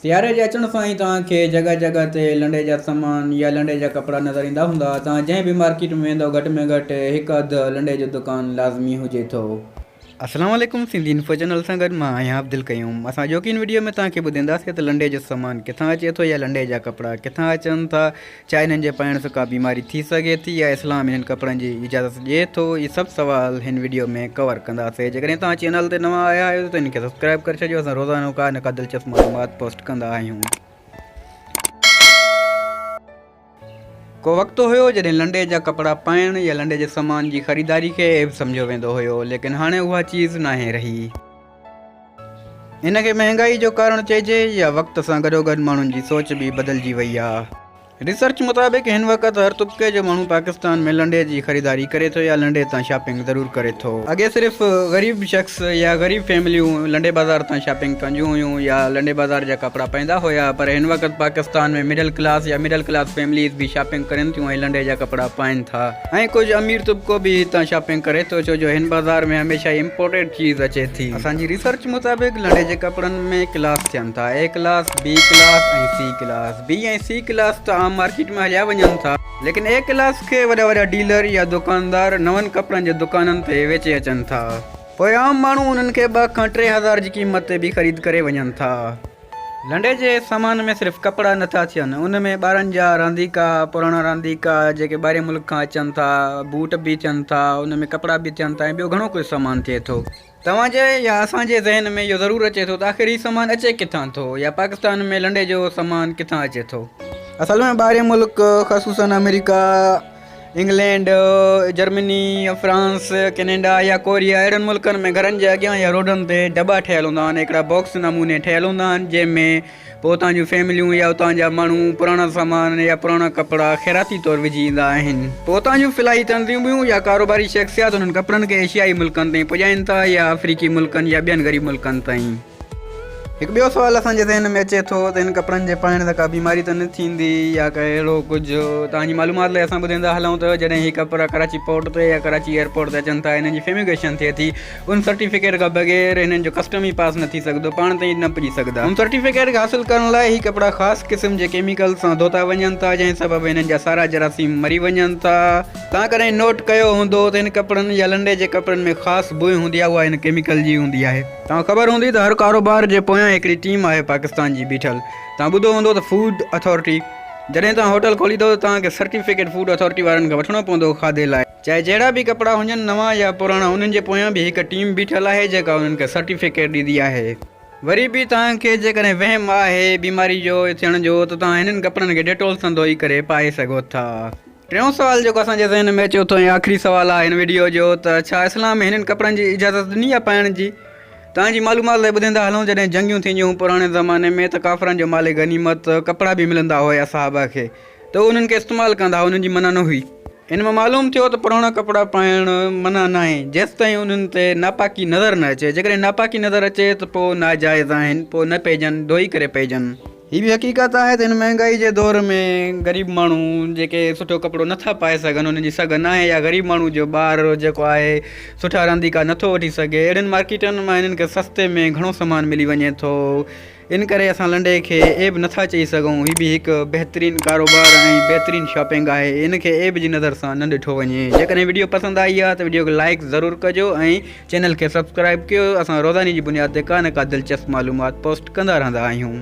सियारे जे अचण सां ई तव्हांखे जॻह जॻह ते लंडे जा सामान या लंडे जा कपिड़ा नज़र ईंदा हूंदा। तव्हां जंहिं बि मार्केट में वेंदव घटि में घटि हिकु अधु लंडे जो दुकानु लाज़मी हुजे थो। अस्सलाम वालेकुम, सिंधी इन्फो चैनल सां गॾु मां आहियां अब्दुल क़यूम। असां जोकीन वीडियो में तव्हांखे ॿुधाईंदासीं त लंडे जो सामान किथां अचे थो या लंडे जा कपिड़ा किथां अचनि था, छा इन्हनि जे पाइण सां का बीमारी थी सघे थी या इस्लाम इन्हनि कपिड़नि जी इजाज़त ॾिए थो। इहे सभु सवाल हिन वीडियो में कवर कंदासीं। जेकॾहिं तव्हां चैनल ते नवां आया आहियो त इनखे सब्सक्राइब करे छॾियो। असां रोज़ानो का न का दिलचस्प मालूमात पोस्ट कंदा आहियूं। को वक़्तु हुयो जॾहिं लंडे जा कपिड़ा पाइण या लंडे जे सामान जी ख़रीदारी खे ऐब सम्झो वेंदो हुयो, लेकिन हाणे उहा चीज़ नाहे रही। इनखे महांगाई जो कारण चइजे या वक़्त सां गॾोगॾु माण्हुनि जी सोच बि बदिलजी वई आहे। रिसर्च मुताबिक़ हिन वक़्त हर तुब्के जो माण्हू पाकिस्तान में लंडे जी ख़रीदारी करे थो या लंडे तां शॉपिंग ज़रूरु करे थो। अॻे सिर्फ़ु ग़रीब शख़्स या ग़रीब फैमिलियूं लंडे बाज़ार तां शॉपिंग कंदियूं हुयूं या लंडे बाज़ार जा कपिड़ा पाईंदा हुया, पर हिन वक़्तु पाकिस्तान में मिडिल क्लास फैमिलीज़ बि शॉपिंग करनि थियूं ऐं लंडे जा कपिड़ा पाइनि था। ऐं कुझु अमीर तुब्को बि हितां शॉपिंग करे थो, छो जो हिन बाज़ार में हमेशह इम्पोर्टेड चीज़ अचे थी। असांजी रिसर्च मुताबिक़ लंडे जे कपिड़नि में क्लास थियनि था, ए क्लास, बी क्लास ऐं सी क्लास। बी ऐं सी क्लास त मार्केट में हलिया वञनि था, लेकिन ए क्लास खे वॾा वॾा डीलर या दुकानदार नवनि कपिड़नि जे दुकाननि ते वेचे अचनि था। पोइ आम माण्हू उन्हनि खे 2 खां 3 हज़ार जी क़ीमत ते बि ख़रीद करे वञनि था। लंडे जे सामान में सिर्फ़ु कपिड़ा नथा थियनि, उन में ॿारनि जा रांदीका, पुराणा रांदीका जेके ॿाहिरि मुल्क खां अचनि था, बूट बि थियनि था, उन में कपिड़ा बि थियनि था ऐं ॿियो घणो कुझु सामान थिए थो। तव्हांजे या असांजे ज़हन में इहो ज़रूरु अचे थो त आख़िर हीउ सामान अचे किथां थो या पाकिस्तान में लंडे जो सामान किथां अचे थो। असल में ॿाहिरि मुल्क ख़ुसूसन America, England, Germany, France, Canada या कोरिया, अहिड़नि मुल्कनि में घरनि जे अॻियां या रोडनि ते दॿा ठहियलु हूंदा आहिनि, हिकिड़ा बॉक्स नमूने ठहियलु हूंदा आहिनि, जंहिंमें पोइ उतां जूं फैमिलियूं या उतां जा माण्हू पुराणा सामान या पुराणा कपिड़ा ख़ैराती तौरु विझी ईंदा आहिनि। पोइ उतां जूं फिलाई तंज़ीमूं या कारोबारी शख़्सियात उन्हनि कपिड़नि खे एशियाई मुल्कनि ताईं पुॼाइनि था या अफ्रीकी मुल्कनि या ॿियनि ग़रीब मुल्कनि ताईं। हिकु ॿियो सुवालु असांजे ज़हन में अचे थो त हिन कपिड़नि जे पाइण सां का बीमारी त न थींदी या का अहिड़ो कुझु। तव्हांजी मालूमात लाइ असां ॿुधाईंदा हलूं त जॾहिं हीअ कपिड़ा कराची पोर्ट ते या कराची एयरपोर्ट ते अचनि था, हिननि जी फ्यूमिगेशन थिए थी, उन सर्टिफिकेट खां बग़ैर हिननि जो कस्टम ई पास न थी सघंदो, पाण ते ई न पुॼी सघंदा। उन सर्टिफिकेट खे हासिलु करण लाइ हीअ कपिड़ा ख़ासि क़िस्म जे केमिकल सां धोता वञनि था, जंहिं सबबु हिननि जा सारा जरासीम मरी वञनि था। तव्हां कॾहिं नोट कयो हूंदो त हिन कपिड़नि या लंडे जे कपिड़नि में ख़ासि बुइ हूंदी आहे, उहा हिन केमिकल जी हूंदी आहे। तव्हां ख़बर हूंदी त हर कारोबार जे पोयां हिकिड़ी टीम आहे पाकिस्तान जी बीठल। तव्हां ॿुधो हूंदो त फूड अथॉरिटी, जॾहिं तव्हां होटल खोलींदो त तव्हांखे सर्टिफिकेट फूड अथॉरिटी वारनि खां वठिणो पवंदो खाधे लाइ। चाहे जहिड़ा बि कपिड़ा हुजनि, नवां या पुराणा, उन्हनि जे पोयां बि हिकु टीम बीठल आहे जेका उन्हनि खे सर्टिफिकेट ॾींदी आहे। वरी बि तव्हांखे जेकॾहिं वहम आहे बीमारी जो थियण जो त तव्हां हिननि कपिड़नि खे डेटोल सां धोई करे पाए सघो था। टियों सुवालु जेको असांजे ज़हन में अचे थो ऐं आख़िरी सुवालु आहे हिन वीडियो जो, त छा इस्लाम में हिननि कपिड़नि जी इजाज़त ॾिनी आहे पाइण जी। तव्हांजी मालूमात लाइ ॿुधाईंदा हलूं, जॾहिं जंगियूं थींदियूं पुराणे ज़माने में त काफ़रनि जो माले गनीमत कपिड़ा बि मिलंदा हुआ साहबा खे, त उन्हनि खे इस्तेमालु कंदा हुआ, उन्हनि जी मना न हुई। इन मां मालूम थियो त पुराणा कपिड़ा पाइण मना न आहे जेसि ताईं उन्हनि ते नापाकी नज़र न अचे। जेकॾहिं नापाकी नज़र अचे त पोइ नाजाइज़ आहिनि, पोइ न पइजनि, धोई करे पइजनि। हीअ बि हक़ीक़त आहे त हिन महांगाई जे दौर में ग़रीब माण्हू जेके सुठो कपिड़ो नथा पाए सघनि, उन्हनि जी सघ न आहे, या ग़रीब माण्हू जो ॿारु जेको आहे सुठा रांदीका नथो वठी सघे, अहिड़ियुनि मार्केटनि मां हिननि खे सस्ते में घणो सामान मिली वञे थो। इन करे असां लंडे खे ऐब नथा चई सघूं। हीअ बि हिकु बहितरीनु कारोबार ऐं बहितरीनु शॉपिंग आहे, इनखे ऐब जी नज़र सां न ॾिठो वञे। जेकॾहिं वीडियो पसंदि आई आहे त वीडियो खे लाइक ज़रूरु कजो ऐं चैनल खे सब्सक्राइब कयो। असां रोज़ानी जी बुनियाद ते का न का दिलचस्प मालूमात पोस्ट कंदा रहंदा आहियूं।